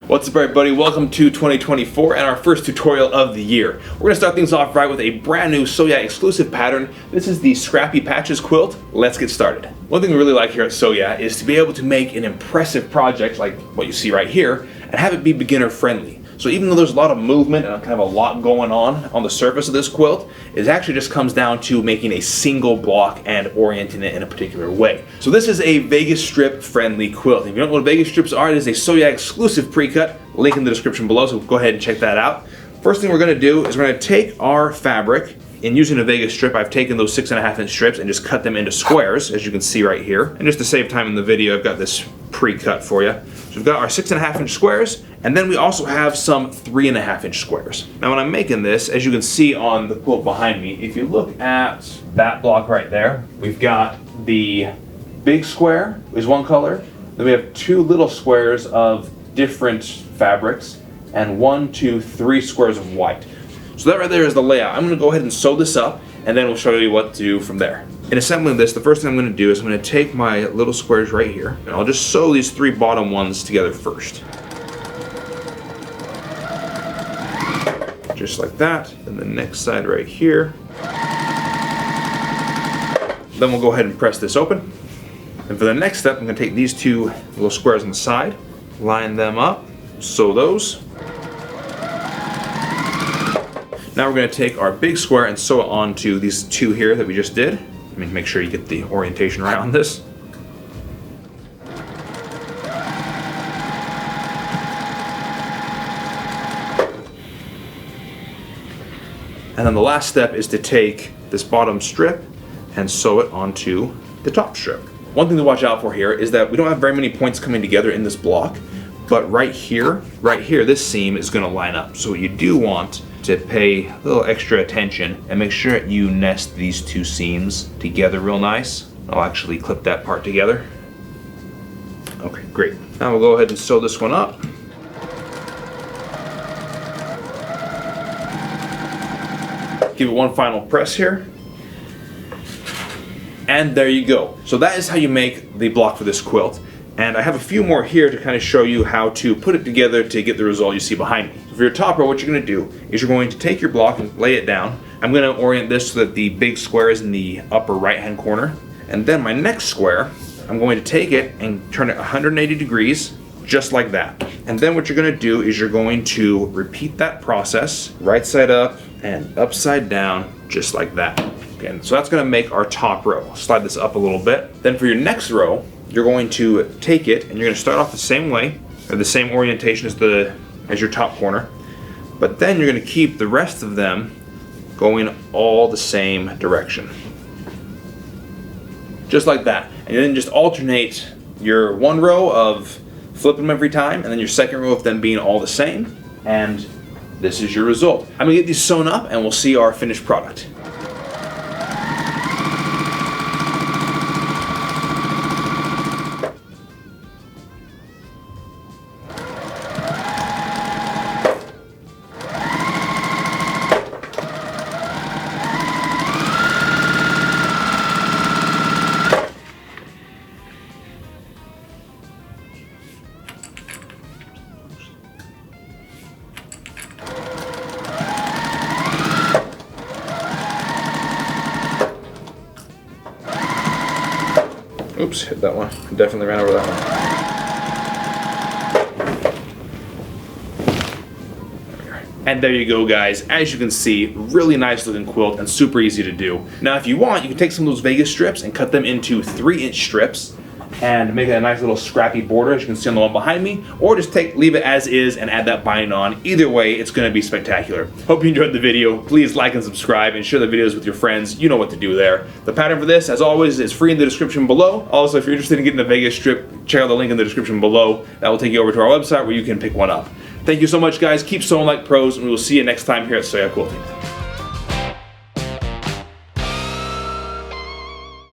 What's up everybody, welcome to 2024 and our first tutorial of the year. We're going to start things off right with a brand new Sew Yeah exclusive pattern. This is the Scrappy-Patchy Quilt. Let's get started. One thing we really like here at Sew Yeah is to be able to make an impressive project like what you see right here and have it be beginner friendly. So even though there's a lot of movement and kind of a lot going on the surface of this quilt, it actually just comes down to making a single block and orienting it in a particular way. So this is a Vegas strip friendly quilt. If you don't know what Vegas strips are, it is a Sew Yeah exclusive pre-cut. Link in the description below, so go ahead and check that out. First thing we're going to do is we're going to take our fabric. In using a Vegas strip, I've taken those 6.5 inch strips and just cut them into squares, as you can see right here. And just to save time in the video, I've got this pre-cut for you. So we've got our 6.5 inch squares, and then we also have some 3.5 inch squares. Now when I'm making this, as you can see on the quilt behind me, if you look at that block right there, we've got the big square is one color, then we have two little squares of different fabrics, and 1, 2, 3 squares of white. So that right there is the layout. I'm going to go ahead and sew this up, and then we'll show you what to do from there. In assembling this, the first thing I'm going to do is I'm going to take my little squares right here, and I'll just sew these 3 bottom ones together first. Just like that, and the next side right here. Then we'll go ahead and press this open. And for the next step, I'm going to take these 2 little squares on the side, line them up, sew those. Now we're going to take our big square and sew it onto these 2 here that we just did. Let me make sure you get the orientation right on this. And then the last step is to take this bottom strip and sew it onto the top strip. One thing to watch out for here is that we don't have very many points coming together in this block, but right here, this seam is going to line up. So what you do want to pay a little extra attention and make sure that you nest these 2 seams together real nice. I'll actually clip that part together. Okay, great. Now we'll go ahead and sew this one up. Give it one final press here. And there you go. So that is how you make the block for this quilt. And I have a few more here to kind of show you how to put it together to get the result you see behind me. So for your top row, what you're going to do is you're going to take your block and lay it down. I'm going to orient this so that the big square is in the upper right hand corner. And then my next square, I'm going to take it and turn it 180 degrees, just like that. And then what you're going to do is you're going to repeat that process, right side up and upside down, just like that. Okay, so that's going to make our top row. Slide this up a little bit. Then for your next row, you're going to take it and you're going to start off the same way, or the same orientation as your top corner, but then you're going to keep the rest of them going all the same direction. Just like that. And then just alternate your one row of flipping them every time, and then your second row of them being all the same, and this is your result. I'm going to get these sewn up and we'll see our finished product. Oops, hit that one. Definitely ran over that one. And there you go, guys. As you can see, really nice looking quilt and super easy to do. Now if you want, you can take some of those Vegas strips and cut them into 3-inch strips and make it a nice little scrappy border, as you can see on the one behind me, or just leave it as is and add that binding on. Either way, it's going to be spectacular. Hope you enjoyed the video. Please like and subscribe and share the videos with your friends. You know what to do there. The pattern for this, as always, is free in the description below. Also, if you're interested in getting a Vegas strip, check out the link in the description below. That will take you over to our website where you can pick one up. Thank you so much, guys. Keep sewing like pros, and we will see you next time here at Sew Yeah Quilting.